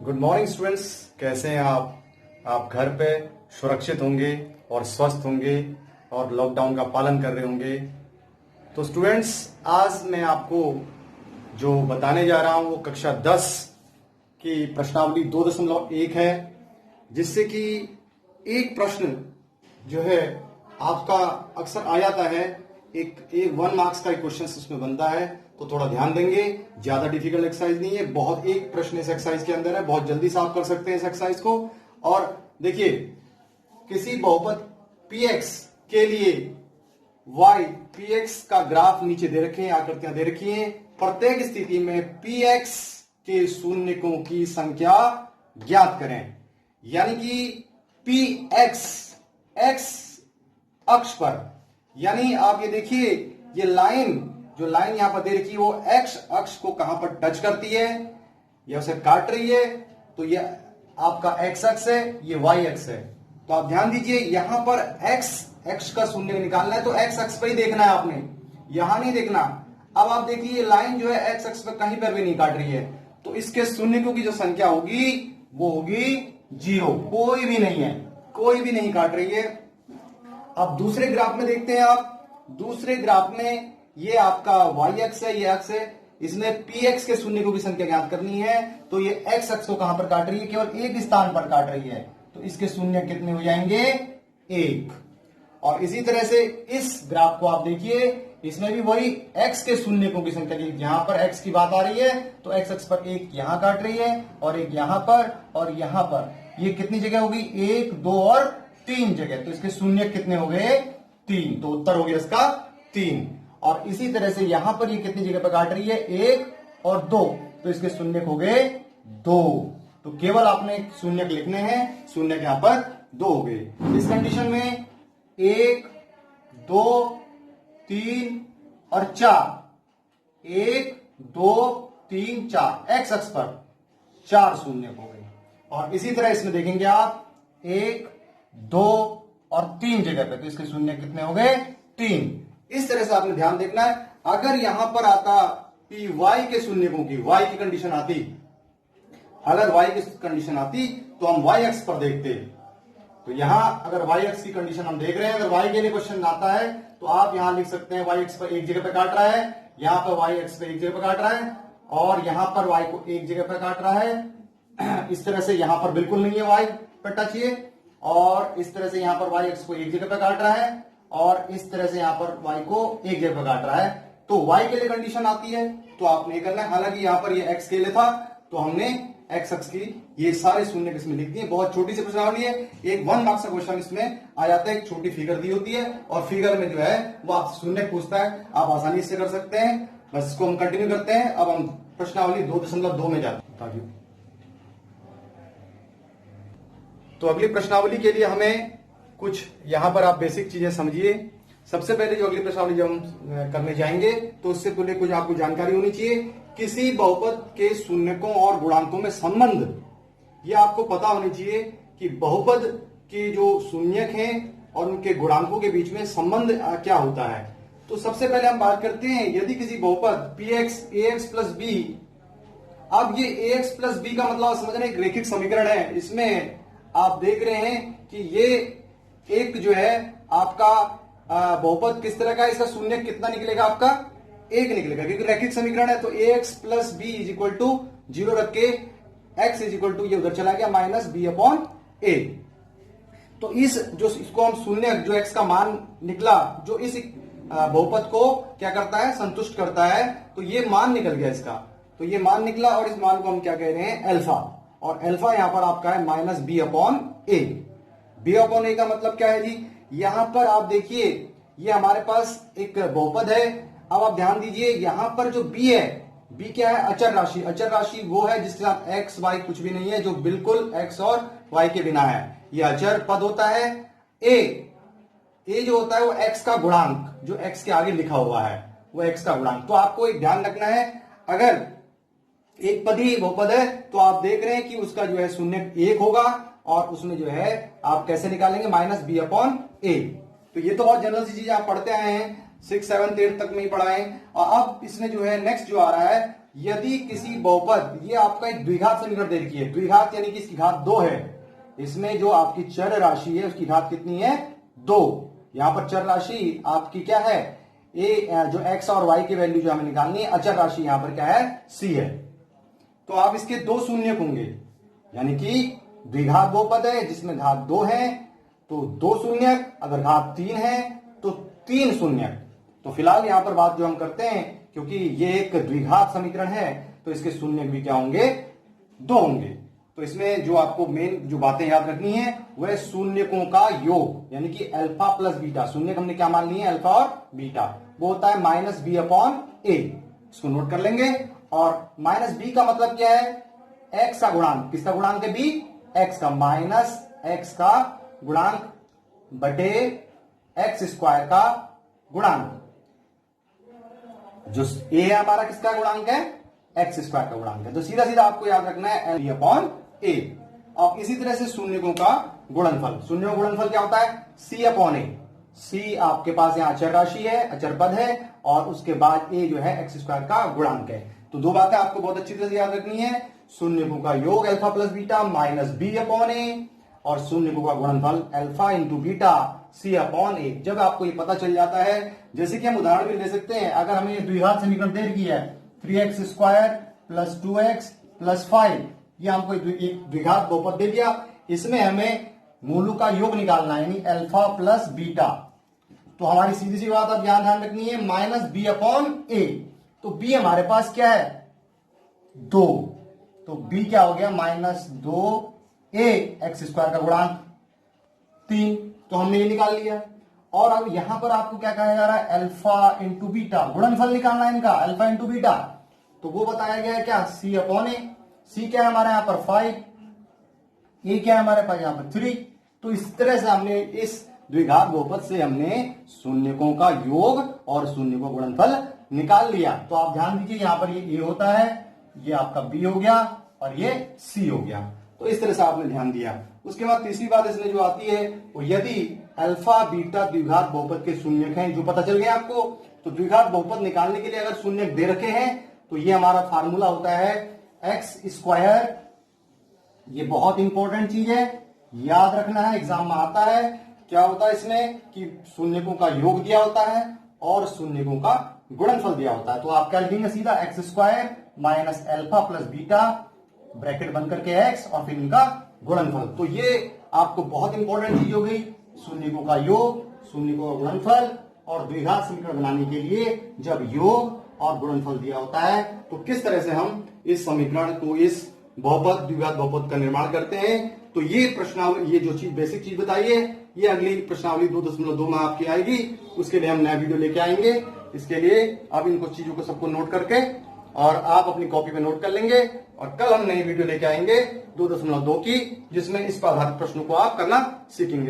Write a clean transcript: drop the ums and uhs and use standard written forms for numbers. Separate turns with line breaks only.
Good morning students, कैसे हैं आप घर पे सुरक्षित होंगे और स्वस्थ होंगे और लॉकडाउन का पालन कर रहे होंगे। तो स्टूडेंट्स, आज मैं आपको जो बताने जा रहा हूं वो कक्षा 10 की प्रश्नावली 2.1 है, जिससे कि एक प्रश्न जो है आपका अक्सर आ जाता है। एक 1 मार्क्स का क्वेश्चन उसमें बनता है, तो थोड़ा ध्यान देंगे। ज्यादा डिफिकल्ट एक्सरसाइज नहीं है, बहुत एक प्रश्न इस एक्सरसाइज के अंदर है, बहुत जल्दी से आप कर सकते हैं इस एक्सरसाइज को। और देखिए, किसी बहुपद px के लिए y px का ग्राफ नीचे दे रखे हैं, आकृतियां दे रखी हैं। प्रत्येक स्थिति में px के शून्यकों की संख्या ज्ञात करें। यानी कि px x अक्ष पर, यानी आप ये देखिए, ये लाइन जो लाइन यहां पर दे रखी है वो x अक्ष को कहां पर टच करती है या उसे काट रही है। तो ये आपका x अक्ष है, ये y अक्ष है। तो आप ध्यान दीजिए, यहां पर x का शून्य निकालना है तो x अक्ष पर ही देखना है आपने, यहां नहीं देखना। अब आप देखिए, ये लाइन जो है x अक्ष पर कहीं पर भी नहीं काट रही है, तो इसके शून्यकों की जो संख्या होगी वो होगी 0। कोई भी नहीं है, कोई भी नहीं काट रही है। अब दूसरे ग्राफ में देखते हैं आप। दूसरे ग्राफ में ये आपका y अक्ष है, ये अक्ष है, इसमें px के शून्यकों की संख्या ज्ञात करनी है। तो ये x अक्ष को कहां पर काट रही है? केवल एक स्थान पर काट रही है, तो इसके शून्य कितने हो जाएंगे? 1। और इसी तरह से इस ग्राफ को आप देखिए, इसमें भी वही x के शून्यकों की संख्या, यहां पर x की बात आ रही है तो x अक्ष पर एक यहां काट रही है और एक यहां पर और यहां पर। ये कितनी जगह होगी? 1, 2 और 3 जगह। तो इसके शून्य कितने हो गए? 3। तो उत्तर हो गया इसका 3। और इसी तरह से यहां पर ये कितनी जगह पर काट रही है? 1 और 2। तो इसके शून्य हो गए 2। तो केवल आपने शून्य लिखने हैं, शून्य यहां पर 2 हो गए। इस कंडीशन में 1, 2, 3 और 4, 1, 2, 3, 4 एक्स अक्ष पर 4 शून्य हो गए। और इसी तरह इसमें देखेंगे आप 1, 2 और 3 जगह पे, तो इसके शून्य कितने हो गए? 3। इस तरह से आपने ध्यान देखना है। अगर यहां पर आता पी वाई के शून्यकों की, वाई की कंडीशन आती, अगर वाई की कंडीशन आती तो हम वाई एक्स पर देखते। तो यहां अगर वाई एक्स की कंडीशन हम देख रहे हैं, अगर वाई के लिए क्वेश्चन आता है तो आप यहां लिख सकते हैं वाई एक्स पर एक जगह पर काट रहा है, यहां पर वाई एक्स पर एक जगह पर काट रहा है और यहां पर वाई को एक जगह पर काट रहा है। इस तरह से यहां पर बिल्कुल नहीं है वाई पर टच ये, और इस तरह से यहां पर वाई एक्स को एक जगह पर काट रहा है और इस तरह से यहां पर y को एक जगह पर काट रहा है। तो y के लिए कंडीशन आती है तो आपने करना है। हालांकि यहां पर ये x के लिए था तो हमने x अक्ष की ये सारे शून्य इसमें लिख दिए। बहुत छोटी सी प्रश्नावली है, एक 1 मार्क्स का क्वेश्चन इसमें आ जाता है। एक छोटी फिगर दी होती है और फिगर में जो है वो आप शून्य पूछता है, आप आसानी से कर सकते हैं। बस इसको हम कंटिन्यू करते हैं। अब हम प्रश्नावली 2.2 में जाते हैं। तो अगली प्रश्नावली के लिए हमें कुछ यहां पर आप बेसिक चीजें समझिए। सबसे पहले जो अगली प्रश्नावली जब हम करने जाएंगे तो उससे पहले कुछ आपको जानकारी होनी चाहिए। किसी बहुपद के शून्यकों और गुणांकों में संबंध, ये आपको पता होनी चाहिए कि बहुपद के जो शून्यक हैं और उनके गुणांकों के बीच में संबंध क्या होता है। तो सबसे पहले हम बात करते हैं, यदि किसी बहुपद px ax प्लस b, अब ये ax प्लस b का मतलब समझना एक रैखिक समीकरण है। इसमें आप देख रहे हैं कि ये एक जो है आपका बहुपद किस तरह का है, इसका शून्य कितना निकलेगा? आपका 1 निकलेगा, क्योंकि रैखिक समीकरण है। तो ax plus B is equal to 0 रख के x इज इक्वल टू ये उधर चला गया माइनस बी अपॉन ए। तो इस जो इसको हम शून्य जो x का मान निकला, जो इस बहुपद को क्या करता है? संतुष्ट करता है। तो ये मान निकल गया इसका, तो ये मान निकला और इस मान को हम क्या कह रहे हैं? अल्फा। और अल्फा यहां पर आपका है माइनस बी अपॉन ए। बी अपॉन ए का मतलब क्या है जी? यहां पर आप देखिए, ये हमारे पास एक बहुपद है। अब आप ध्यान दीजिए, यहां पर जो b है, b क्या है? अचर राशि। अचर राशि वो है जिसके साथ x y कुछ भी नहीं है, जो बिल्कुल x और y के बिना है। ये अचर पद होता है। a जो होता है वो x का गुणांक, जो x के आगे लिखा हुआ है वो x का गुणांक। तो आपको एक ध्यान रखना है, अगर एक पदी बहुपद है तो आप देख रहे हैं कि उसका जो है शून्य 1 होगा और उसमें जो है आप कैसे निकालेंगे? माइनस बी अपॉन ए। तो ये तो बहुत जनरल सी चीजें आप पढ़ते आए हैं। 6, 7, 8 तक में ही पढ़ा है। और अब इसमें जो है नेक्स्ट जो आ रहा है, यदि किसी बहुपद, ये आपका एक द्विघात समीकरण दे रखी है, द्विघात यानी कि इसकी घात 2 है, इसमें जो आपकी चर राशि है उसकी घात कितनी है, 2। यहां पर चर राशि आपकी क्या है, ए जो x और y की वैल्यू जो हमें निकालनी है, अचर राशि यहां पर क्या है, c है। तो आप इसके 2 शून्यक होंगे, यानी कि द्विघात बहुपद है जिसमें घात 2 है, तो 2 शून्यक, अगर घात 3 है तो 3 शून्यक। तो फिलहाल यहां पर बात जो हम करते हैं, क्योंकि ये एक द्विघात समीकरण है तो इसके शून्यक भी क्या होंगे, 2 होंगे। तो इसमें जो आपको मेन जो बातें याद रखनी है वह शून्यकों का योग, यानी कि अल्फा प्लस बीटा, शून्यक हमने क्या मान लिए, अल्फा और बीटा, वो होता है -b/a। इसको नोट कर लेंगे। और -b का मतलब क्या है, x का गुणांक, किसका गुणांक है, b, x का, माइनस x का गुणांक बटे x² का गुणांक। जो a है हमारा किसका गुणांक है, x² का गुणांक है। तो सीधा सीधा आपको याद रखना है b/a। अब इसी तरह से शून्यकों का गुणनफल, शून्यों का गुणनफल क्या होता है, c/a। c आपके पास यहां अचर राशि है, अचर पद है, और उसके बाद a जो है x² का गुणांक है। तो 2 बातें आपको बहुत अच्छी तरह से याद रखनी है, शून्यकों का योग अल्फा प्लस बीटा -b/a, और शून्यकों का गुणनफल अल्फा इंटू बीटा c/a। जब आपको ये पता चल जाता है, जैसे कि हम उदाहरण भी ले सकते हैं, अगर हमें ये द्विघात समीकरण दे रखी है 3x² + 2x + 5, ये हमको एक द्विघात बहुपद दे दिया, इसमें हमें मूलों का योग निकालना है, यानी अल्फा प्लस बीटा। तो हमारी सीधी सी बात अब यहां ध्यान रखनी है, -b/a। तो b हमारे पास क्या है, 2, तो b क्या हो गया, -2a, x² का गुणांक 3। तो हमने ये निकाल लिया। और अब यहां पर आपको क्या कहा जा रहा है, अल्फा इंटू बीटा, गुणनफल निकालना है इनका, अल्फा इंटू बीटा। तो वो बताया गया है क्या, c/a। c क्या है हमारे यहां पर 5, a क्या है हमारे पास यहां पर 3। तो इस तरह से हमने इस द्विघात बहुपद से हमने शून्यकों का योग और शून्यकों का गुणनफल निकाल लिया। तो आप ध्यान दीजिए, यहां पर ये a होता है, ये आपका b हो गया, और ये c हो गया। तो इस तरह से आपने ध्यान दिया। उसके बाद तीसरी बात इसमें जो आती है, वो यदि अल्फा बीटा द्विघात बहुपद के शून्यक हैं, जो पता चल गया आपको, तो द्विघात बहुपद निकालने के लिए अगर शून्यक दे रखे हैं, तो ये हमारा फार्मूला होता है x²। ये बहुत इंपॉर्टेंट चीज है, याद रखना है, एग्जाम में आता है। क्या होता है इसमें कि शून्यकों का योग दिया होता है और शून्यकों का गुणनफल दिया होता है। तो आप क्या लिखेंगे, सीधा x² - alpha plus beta, bracket बंद करके x, और फिर इनका गुणनफल। तो ये आपको बहुत इंपॉर्टेंट चीज हो गई, शून्यकों का योग, शून्यकों का गुणनफल। और द्विघात समीकरण बनाने के लिए जब योग और गुणनफल दिया होता है, तो किस तरह से हम इस समीकरण को, इस बहुपद द्विघात बहुपद का निर्माण करते हैं। तो ये प्रश्नावली, ये जो चीज बेसिक चीज बताइए, ये अगली प्रश्नावली 2.2 में आपकी आएगी। उसके लिए हम नया वीडियो लेके आएंगे। इसके लिए आप इनको चीजों को सबको नोट करके और आप अपनी कॉपी में नोट कर लेंगे। और कल हम नई वीडियो लेके आएंगे 2.2 की, जिसमें इस पर आधारित प्रश्नों को आप करना सीखेंगे।